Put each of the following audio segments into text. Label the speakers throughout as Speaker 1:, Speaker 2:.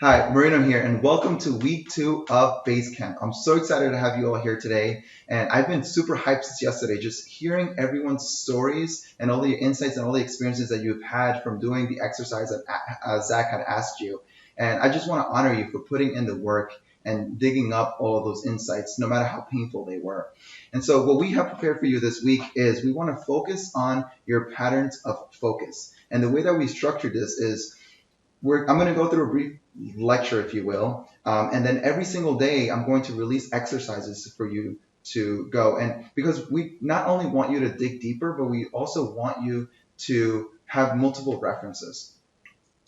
Speaker 1: Hi, Marino here, and welcome to week 2 of Basecamp. I'm so excited to have you all here today, and I've been super hyped since yesterday, just hearing everyone's stories and all the insights and all the experiences that you've had from doing the exercise that Zach had asked you. And I just want to honor you for putting in the work and digging up all of those insights, no matter how painful they were. And so, what we have prepared for you this week is we want to focus on your patterns of focus. And the way that we structured this is I'm going to go through a brief lecture, if you will, and then every single day I'm going to release exercises for you to go. And because we not only want you to dig deeper, but we also want you to have multiple references.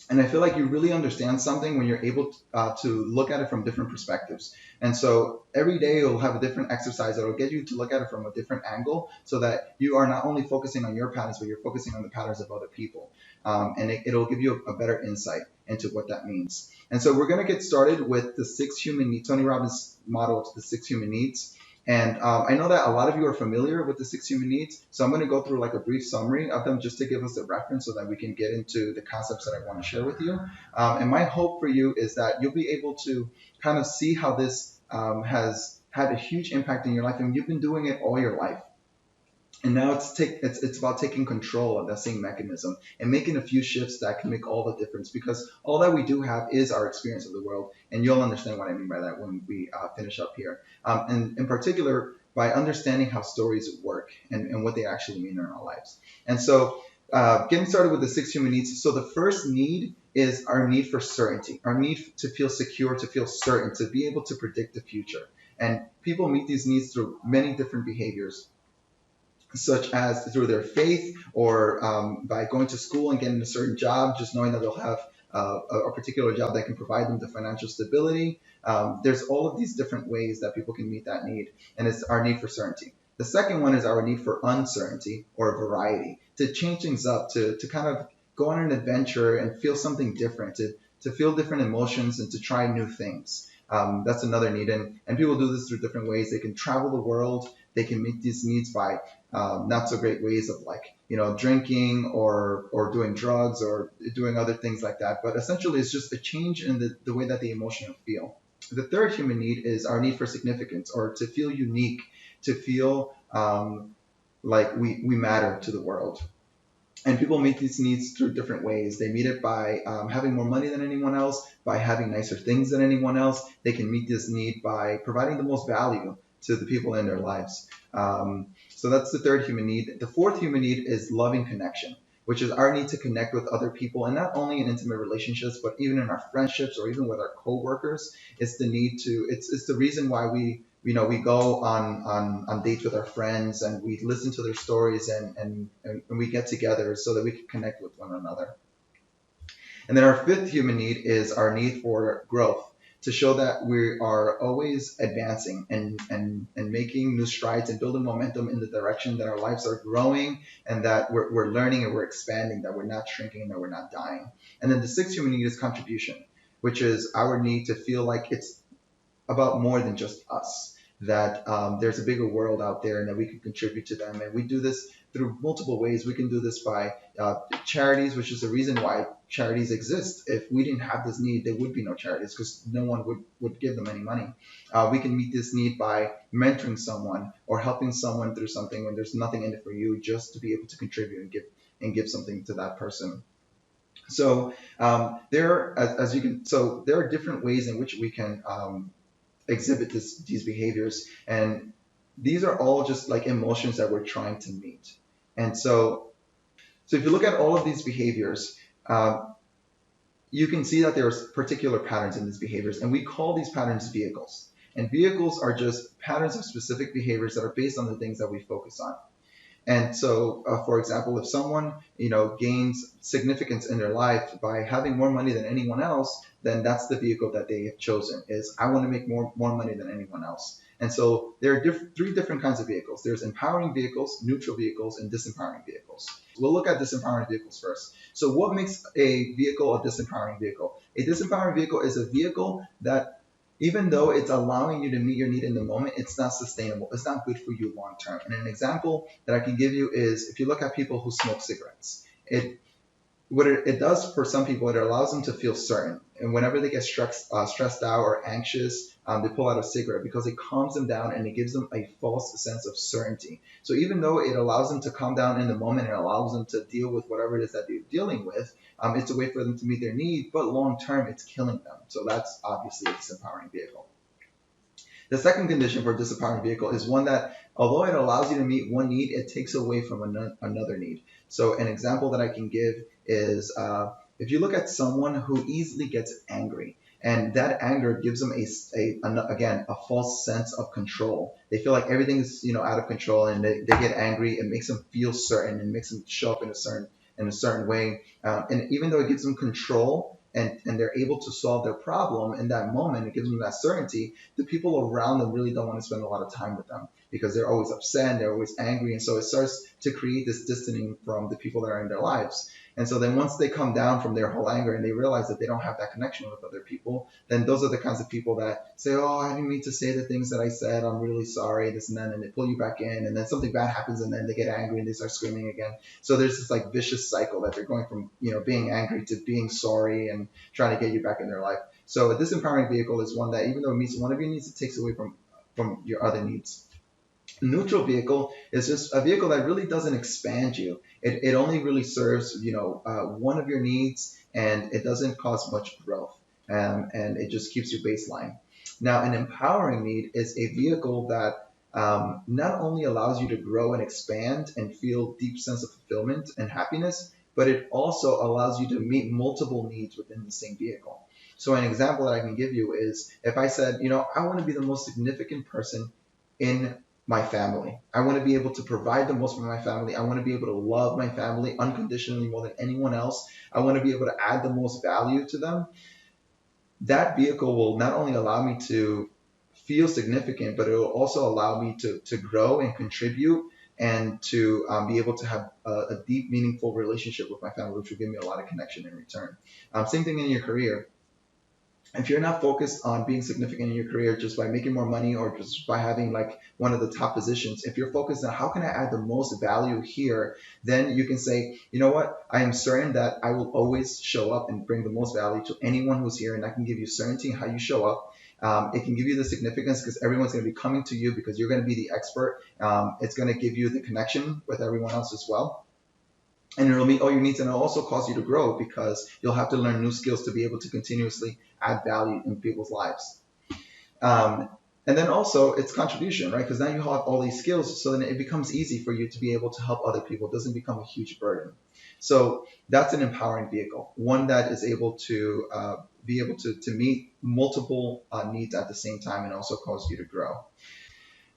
Speaker 1: And I feel like you really understand something when you're able to look at it from different perspectives. And so every day you'll have a different exercise that will get you to look at it from a different angle so that you are not only focusing on your patterns, but you're focusing on the patterns of other people. And it'll give you a better insight into what that means. And so we're going to get started with the six human needs, Tony Robbins' model of the six human needs. And I know that a lot of you are familiar with the six human needs, so I'm going to go through like a brief summary of them just to give us a reference so that we can get into the concepts that I want to share with you. And my hope for you is that you'll be able to kind of see how this has had a huge impact in your life, and you've been doing it all your life. And now it's about taking control of that same mechanism and making a few shifts that can make all the difference, because all that we do have is our experience of the world, and you'll understand what I mean by that when we finish up here. And in particular, by understanding how stories work and what they actually mean in our lives. And so, getting started with the six human needs. So the first need is our need for certainty, our need to feel secure, to feel certain, to be able to predict the future. And people meet these needs through many different behaviors, such as through their faith or by going to school and getting a certain job, just knowing that they'll have a particular job that can provide them the financial stability. There's all of these different ways that people can meet that need, and it's our need for certainty. The second one is our need for uncertainty or variety, to change things up, to kind of go on an adventure and feel something different, to feel different emotions and to try new things. That's another need. And people do this through different ways. They can travel the world. They can meet these needs by not so great ways of, like, drinking or doing drugs or doing other things like that. But essentially, it's just a change in the way that they emotionally feel. The third human need is our need for significance, or to feel unique, to feel like we matter to the world. And people meet these needs through different ways. They meet it by having more money than anyone else, by having nicer things than anyone else. They can meet this need by providing the most value to the people in their lives. So that's the third human need. The fourth human need is loving connection, which is our need to connect with other people, and not only in intimate relationships, but even in our friendships or even with our coworkers. It's the need to. It's the reason why we go on dates with our friends, and we listen to their stories, and we get together so that we can connect with one another. And then our fifth human need is our need for growth, to show that we are always advancing and making new strides and building momentum in the direction that our lives are growing, and that we're learning and we're expanding, that we're not shrinking and that we're not dying. And then the sixth human need is contribution, which is our need to feel like it's about more than just us, that there's a bigger world out there and that we can contribute to them. And we do this through multiple ways. We can do this by charities, which is the reason why charities exist. If we didn't have this need, there would be no charities, because no one would give them any money. We can meet this need by mentoring someone or helping someone through something when there's nothing in it for you, just to be able to contribute and give something to that person. So as you can, so there are different ways in which we can exhibit these behaviors, and these are all just like emotions that we're trying to meet. And so if you look at all of these behaviors, uh, you can see that there's particular patterns in these behaviors, and we call these patterns vehicles. And vehicles are just patterns of specific behaviors that are based on the things that we focus on. And so, for example, if someone, gains significance in their life by having more money than anyone else, then that's the vehicle that they have chosen. Is, I want to make more money than anyone else. And so there are three different kinds of vehicles. There's empowering vehicles, neutral vehicles, and disempowering vehicles. We'll look at disempowering vehicles first. So what makes a vehicle a disempowering vehicle? A disempowering vehicle is a vehicle that, even though it's allowing you to meet your need in the moment, it's not sustainable. It's not good for you long term. And an example that I can give you is, if you look at people who smoke cigarettes, what it does for some people, it allows them to feel certain. and whenever they get stressed out or anxious, they pull out a cigarette because it calms them down and it gives them a false sense of certainty. So even though it allows them to calm down in the moment and allows them to deal with whatever it is that they're dealing with, it's a way for them to meet their need, but long term, it's killing them. So that's obviously a disempowering vehicle. The second condition for a disempowering vehicle is one that, although it allows you to meet one need, it takes away from another need. So an example that I can give is if you look at someone who easily gets angry, and that anger gives them again a false sense of control. They feel like everything is out of control, and they get angry. It makes them feel certain, and makes them show up in a certain way. And even though it gives them control, and they're able to solve their problem in that moment, it gives them that certainty. The people around them really don't want to spend a lot of time with them because they're always upset and they're always angry. And so it starts to create this distancing from the people that are in their lives. And so then once they come down from their whole anger and they realize that they don't have that connection with other people, then those are the kinds of people that say, oh, I didn't mean to say the things that I said. I'm really sorry, this and that. And they pull you back in. And then something bad happens and then they get angry and they start screaming again. So there's this like vicious cycle that they're going from, being angry to being sorry and trying to get you back in their life. So a disempowering vehicle is one that, even though it meets one of your needs, it takes away from your other needs. A neutral vehicle is just a vehicle that really doesn't expand you. It only really serves, one of your needs, and it doesn't cause much growth. And it just keeps your baseline. Now, an empowering need is a vehicle that not only allows you to grow and expand and feel deep sense of fulfillment and happiness, but it also allows you to meet multiple needs within the same vehicle. So an example that I can give you is if I said, I want to be the most significant person in my family. I want to be able to provide the most for my family. I want to be able to love my family unconditionally more than anyone else. I want to be able to add the most value to them. That vehicle will not only allow me to feel significant, but it will also allow me to grow and contribute and to be able to have a deep, meaningful relationship with my family, which will give me a lot of connection in return. Same thing in your career. If you're not focused on being significant in your career just by making more money or just by having like one of the top positions, if you're focused on how can I add the most value here, then you can say, you know what, I am certain that I will always show up and bring the most value to anyone who's here, and I can give you certainty in how you show up. It can give you the significance because everyone's going to be coming to you because you're going to be the expert. It's going to give you the connection with everyone else as well. And it'll meet all your needs, and it'll also cause you to grow because you'll have to learn new skills to be able to continuously add value in people's lives. And then also it's contribution, right? Because now you have all these skills, so then it becomes easy for you to be able to help other people. It doesn't become a huge burden. So that's an empowering vehicle, one that is able to be able to meet multiple needs at the same time and also cause you to grow.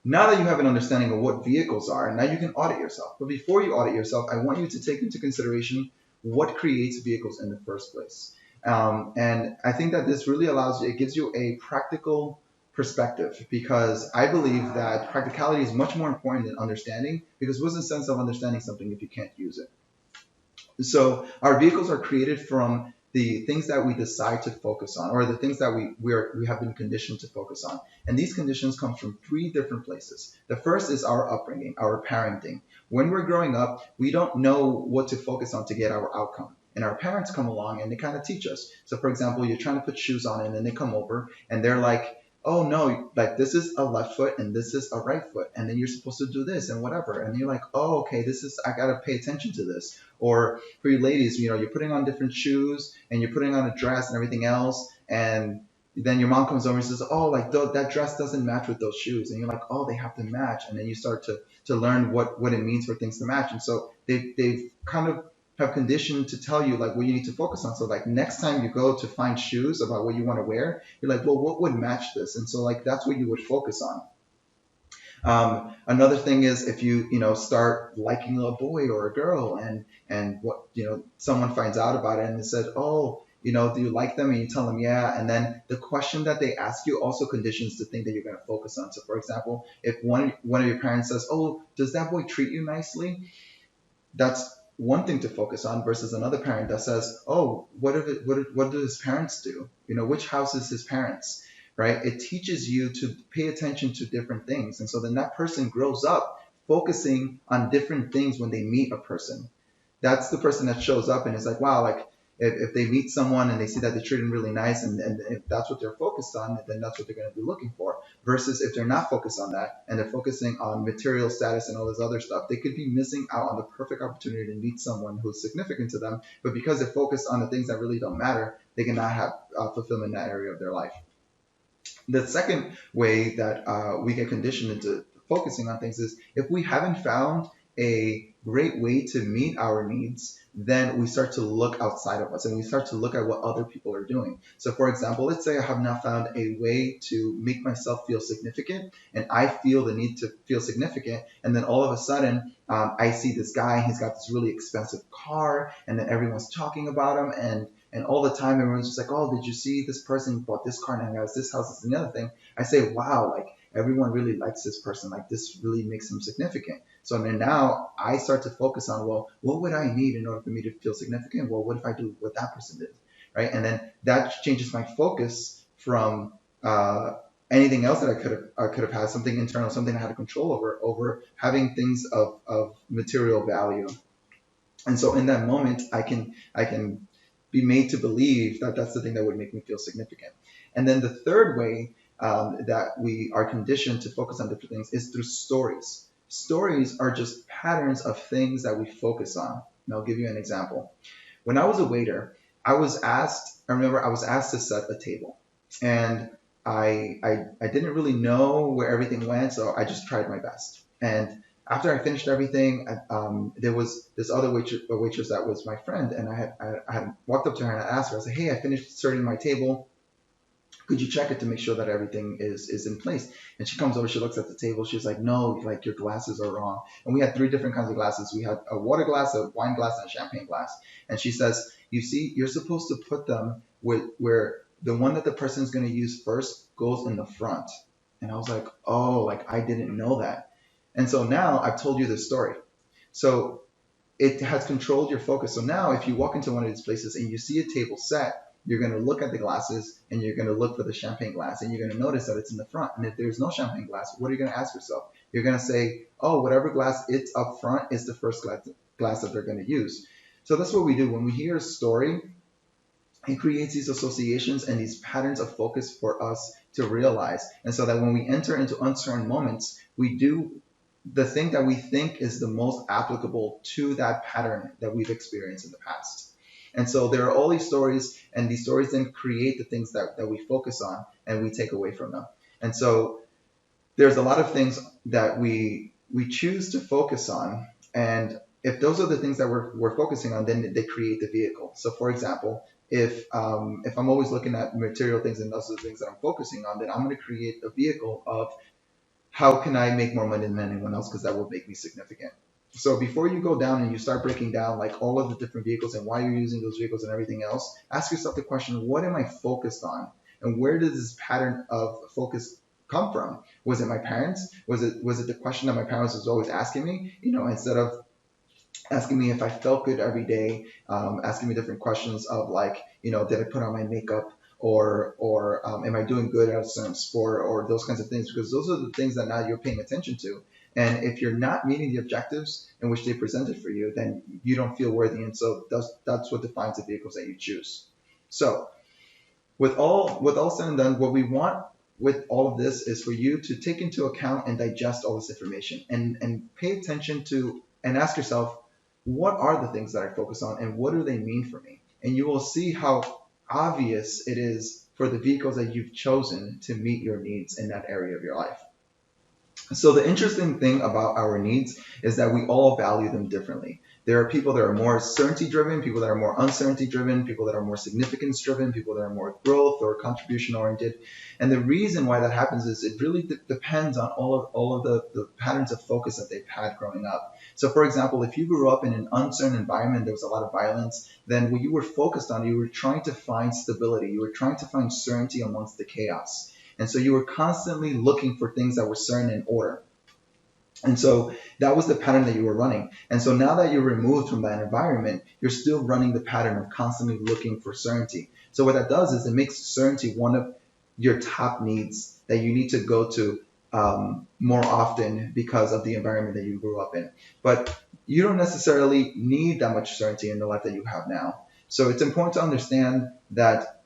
Speaker 1: Now that you have an understanding of what vehicles are, now you can audit yourself. But before you audit yourself, I want you to take into consideration what creates vehicles in the first place. And I think that this really allows you, it gives you a practical perspective, because I believe that practicality is much more important than understanding, because what's the sense of understanding something if you can't use it? So our vehicles are created from the things that we decide to focus on, or the things that we have been conditioned to focus on. And these conditions come from three different places. The first is our upbringing, our parenting. When we're growing up, we don't know what to focus on to get our outcome. And our parents come along and they kind of teach us. So for example, you're trying to put shoes on and then they come over and they're like, oh no, like this is a left foot and this is a right foot. And then you're supposed to do this and whatever. And you're like, oh, okay, I got to pay attention to this. Or for you ladies, you're putting on different shoes and you're putting on a dress and everything else. And then your mom comes over and says, oh, like that dress doesn't match with those shoes. And you're like, oh, they have to match. And then you start to learn what it means for things to match. And so they've kind of have conditioned to tell you like what you need to focus on. So like next time you go to find shoes about what you want to wear, you're like, well, what would match this? And so like that's what you would focus on. Another thing is if you start liking a boy or a girl, and what someone finds out about it and they said, oh, do you like them? And you tell them yeah, and then the question that they ask you also conditions the thing that you're going to focus on. So for example, if one of your parents says, oh, does that boy treat you nicely? That's one thing to focus on versus another parent that says, oh, what do his parents do? Which house is his parents? Right? It teaches you to pay attention to different things. And so then that person grows up focusing on different things when they meet a person. That's the person that shows up and is like, wow, like, if they meet someone and they see that they treat them really nice, and if that's what they're focused on, then that's what they're going to be looking for. Versus if they're not focused on that and they're focusing on material status and all this other stuff, they could be missing out on the perfect opportunity to meet someone who's significant to them. But because they're focused on the things that really don't matter, they cannot have fulfillment in that area of their life. The second way that we get conditioned into focusing on things is if we haven't found a great way to meet our needs, then we start to look outside of us and we start to look at what other people are doing. So, for example, let's say I have not found a way to make myself feel significant, and I feel the need to feel significant, and then all of a sudden, I see this guy, he's got this really expensive car, and then everyone's talking about him, and all the time everyone's just like, oh, did you see this person bought this car and has this house, this and the other thing? I say, wow, like everyone really likes this person. Like this really makes him significant. So then now I start to focus on, well, what would I need in order for me to feel significant? Well, what if I do what that person did, right? And then that changes my focus from anything else that I could have had, something internal, something I had control over having things of material value. And so in that moment, I can be made to believe that that's the thing that would make me feel significant. And then the third way that we are conditioned to focus on different things is through stories. Stories are just patterns of things that we focus on. And I'll give you an example. When I was a waiter, I remember I was asked to set a table. And I didn't really know where everything went, so I just tried my best. And after I finished everything, there was this other waitress that was my friend, and I had walked up to her and I asked her, I said, hey, I finished serving my table. Could you check it to make sure that everything is in place? And she comes over, she looks at the table, she's like, no, like your glasses are wrong. And we had 3 different kinds of glasses. We had a water glass, a wine glass, and a champagne glass. And she says, you see, you're supposed to put them where the one that the person's going to use first goes in the front. And I was like, oh, like I didn't know that. And so now I've told you this story. So it has controlled your focus. So now if you walk into one of these places and you see a table set, you're going to look at the glasses and you're going to look for the champagne glass and you're going to notice that it's in the front. And if there's no champagne glass, what are you going to ask yourself? You're going to say, oh, whatever glass it's up front is the first glass that they're going to use. So that's what we do. When we hear a story, it creates these associations and these patterns of focus for us to realize. And so that when we enter into uncertain moments, we do the thing that we think is the most applicable to that pattern that we've experienced in the past. And so there are all these stories, and these stories then create the things that we focus on and we take away from them. And so there's a lot of things that we choose to focus on, and if those are the things that we're focusing on, then they create the vehicle. So for example, if I'm always looking at material things and those are the things that I'm focusing on, then I'm going to create a vehicle of how can I make more money than anyone else, because that will make me significant. So before you go down and you start breaking down like all of the different vehicles and why you're using those vehicles and everything else, ask yourself the question, what am I focused on? And where does this pattern of focus come from? Was it my parents? Was it the question that my parents was always asking me? Instead of asking me if I felt good every day, asking me different questions of like, did I put on my makeup? Or am I doing good at a certain sport, or those kinds of things? Because those are the things that now you're paying attention to. And if you're not meeting the objectives in which they presented for you, then you don't feel worthy. And so that's what defines the vehicles that you choose. So with all said and done, what we want with all of this is for you to take into account and digest all this information and pay attention to and ask yourself, what are the things that I focus on and what do they mean for me? And you will see how obvious it is for the vehicles that you've chosen to meet your needs in that area of your life. So the interesting thing about our needs is that we all value them differently. There are people that are more certainty driven, people that are more uncertainty driven, people that are more significance driven, people that are more growth or contribution oriented. And the reason why that happens is it really depends on all of the patterns of focus that they've had growing up. So for example, if you grew up in an uncertain environment, there was a lot of violence, then what you were focused on, you were trying to find stability. You were trying to find certainty amongst the chaos. And so you were constantly looking for things that were certain in order. And so that was the pattern that you were running. And so now that you're removed from that environment, you're still running the pattern of constantly looking for certainty. So what that does is it makes certainty one of your top needs that you need to go to more often because of the environment that you grew up in. But you don't necessarily need that much certainty in the life that you have now. So it's important to understand that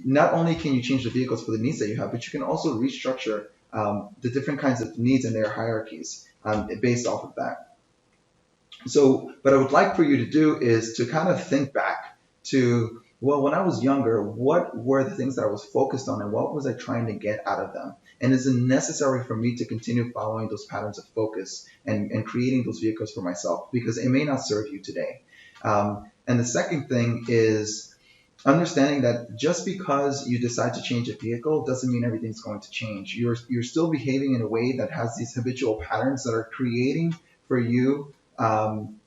Speaker 1: not only can you change the vehicles for the needs that you have, but you can also restructure the different kinds of needs and their hierarchies based off of that. So what I would like for you to do is to kind of think back to, well, when I was younger, what were the things that I was focused on and what was I trying to get out of them? And is it necessary for me to continue following those patterns of focus and creating those vehicles for myself? Because it may not serve you today. And the second thing is understanding that just because you decide to change a vehicle doesn't mean everything's going to change. You're still behaving in a way that has these habitual patterns that are creating for you um,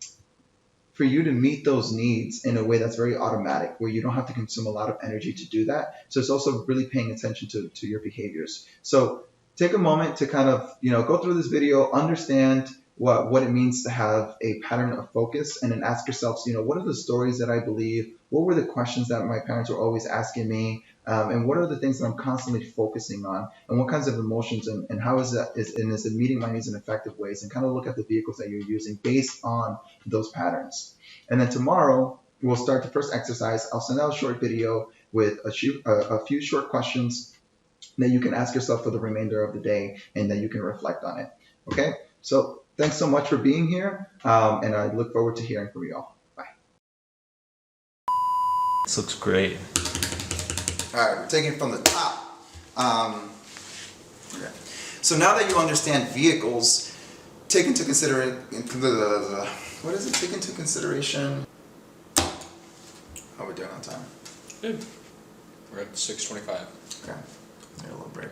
Speaker 1: for you to meet those needs in a way that's very automatic, where you don't have to consume a lot of energy to do that. So it's also really paying attention to your behaviors. So take a moment to kind of, go through this video, understand what it means to have a pattern of focus, and then ask yourselves, what are the stories that I believe? What were the questions that my parents were always asking me? And what are the things that I'm constantly focusing on? And what kinds of emotions and how is it meeting my needs in effective ways? And kind of look at the vehicles that you're using based on those patterns. And then tomorrow, we'll start the first exercise. I'll send out a short video with a few short questions that you can ask yourself for the remainder of the day and that you can reflect on it. Okay? So thanks so much for being here, and I look forward to hearing from you all. Bye.
Speaker 2: This looks great.
Speaker 1: All right, we're taking it from the top. Okay. So now that you understand vehicles, take into consideration, what is it? Take into consideration, how are we doing on time?
Speaker 3: Good. We're at 6:25.
Speaker 1: Okay, need a little break.